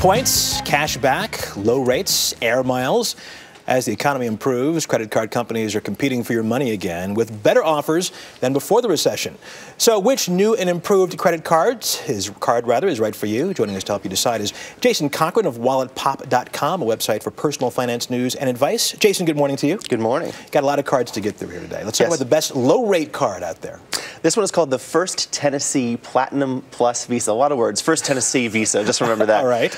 points, cash back, low rates, air miles. As the economy improves, credit card companies are competing for your money again with better offers than before the recession. So which new and improved credit card is right for you? Joining us to help you decide is Jason Cochran of walletpop.com, a website for personal finance news and advice. Jason, good morning to you. Good morning. Got a lot of cards to get through here today. Let's talk about the best low-rate card out there. This one is called the First Tennessee Platinum Plus Visa. A lot of words. First Tennessee Visa. Just remember that. All right.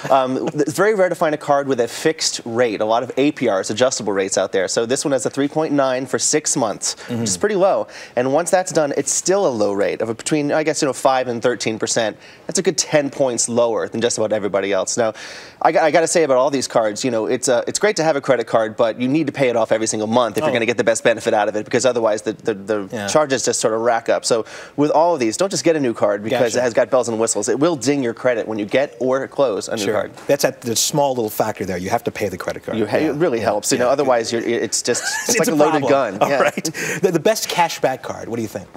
It's very rare to find a card with a fixed rate. A lot of APRs, adjustable rates out there. So this one has a 3.9 for 6 months, which is pretty low. And once that's done, it's still a low rate of between, I guess, 5 and 13%. That's a good 10 points lower than just about everybody else. Now, I got to say about all these cards, it's great to have a credit card, but you need to pay it off every single month if you're going to get the best benefit out of it, because otherwise the charges just sort of rack up. So with all of these, don't just get a new card because it has got bells and whistles. It will ding your credit when you get or close a new card. That's at the small little factor there. You have to pay the credit card. It really helps. Otherwise it's like a loaded gun. All right. The best cashback card. What do you think?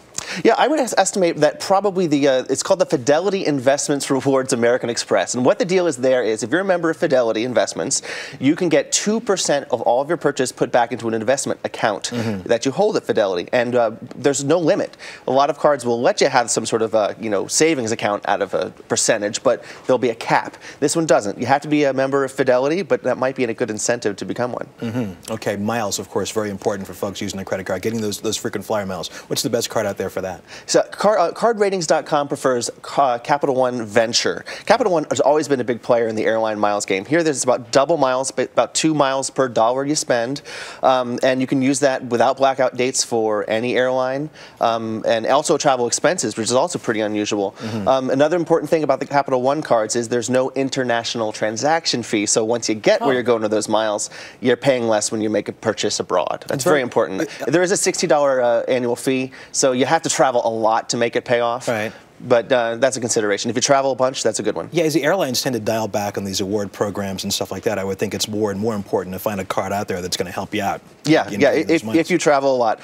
Yeah, I would estimate that probably it's called the Fidelity Investments Rewards American Express. And what the deal is there is, if you're a member of Fidelity Investments, you can get 2% of all of your purchase put back into an investment account that you hold at Fidelity. And there's no limit. A lot of cards will let you have some sort of savings account out of a percentage, but there'll be a cap. This one doesn't. You have to be a member of Fidelity, but that might be a good incentive to become one. Okay, miles, of course, very important for folks using a credit card. Getting those frequent flyer miles. What's the best card out there for that? So cardratings.com prefers CapitalOne Venture. CapitalOne has always been a big player in the airline miles game. Here there's about double miles, about 2 miles per dollar you spend, and you can use that without blackout dates for any airline, and also travel expenses, which is also pretty unusual. Another important thing about the CapitalOne cards is there's no international transaction fee, so once you get where you're going to those miles, you're paying less when you make a purchase abroad. That's very important. There is a $60 annual fee, so you have to travel a lot to make it pay off. Right. But that's a consideration. If you travel a bunch, that's a good one. Yeah, as the airlines tend to dial back on these award programs and stuff like that, I would think it's more and more important to find a card out there that's going to help you out. Yeah, if you travel a lot.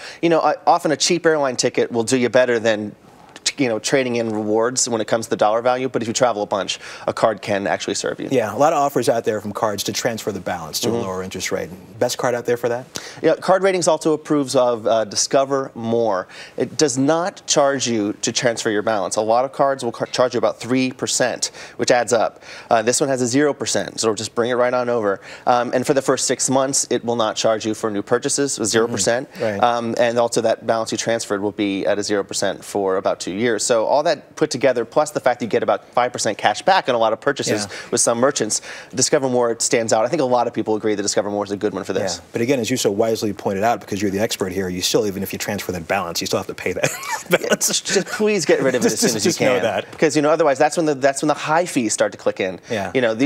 Often a cheap airline ticket will do you better than trading in rewards when it comes to the dollar value, but if you travel a bunch, a card can actually serve you. Yeah, a lot of offers out there from cards to transfer the balance to a lower interest rate. Best card out there for that? Yeah, Card Ratings also approves of Discover More. It does not charge you to transfer your balance. A lot of cards will charge you about 3%, which adds up. This one has a 0%, so just bring it right on over. And for the first 6 months, it will not charge you for new purchases with 0%. And also that balance you transferred will be at a 0% for about 2 years. So all that put together, plus the fact you get about 5% cash back on a lot of purchases with some merchants, Discover More stands out. I think a lot of people agree that Discover More is a good one for this. But again, as you so wisely pointed out, because you're the expert here, you still, even if you transfer that balance, you still have to pay that balance. Just please get rid of it as soon as you can. Know that. Because otherwise that's when the high fees start to click in.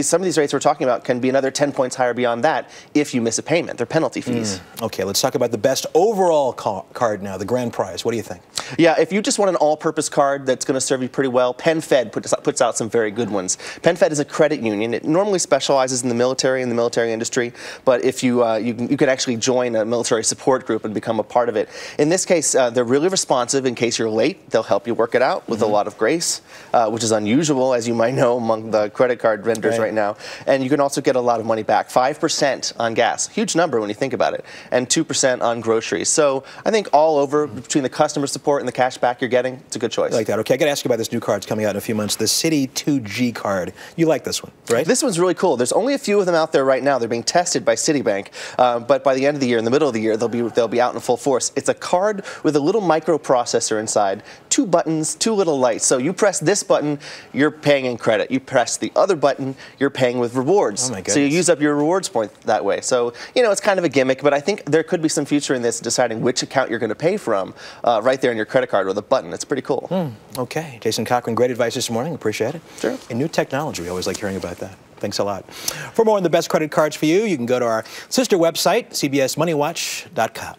Some of these rates we're talking about can be another 10 points higher beyond that if you miss a payment. They're penalty fees. Okay, let's talk about the best overall card now, the grand prize. What do you think? Yeah, if you just want an all-purpose card that's going to serve you pretty well, PenFed puts out some very good ones. PenFed is a credit union. It normally specializes in the military and the military industry, but if you can actually join a military support group and become a part of it. In this case, they're really responsive. In case you're late, they'll help you work it out with a lot of grace, which is unusual, as you might know, among the credit card vendors right now. And you can also get a lot of money back. 5% on gas, huge number when you think about it, and 2% on groceries. So I think all over, between the customer support and the cash back you're getting, it's a good choice. I like that. Okay, I got to ask you about this new card that's coming out in a few months, the Citi 2G card. You like this one, right? This one's really cool. There's only a few of them out there right now. They're being tested by Citibank, but by the end of the year, in the middle of the year, they'll be out in full force. It's a card with a little microprocessor inside, 2 buttons, 2 little lights. So you press this button, you're paying in credit. You press the other button, you're paying with rewards. Oh my goodness. So you use up your rewards point that way. So it's kind of a gimmick, but I think there could be some future in this, deciding which account you're going to pay from right there in your credit card with a button. It's pretty cool. Okay, Jason Cochran, great advice this morning. Appreciate it. Sure. And new technology, we always like hearing about that. Thanks a lot. For more on the best credit cards for you, you can go to our sister website, cbsmoneywatch.com.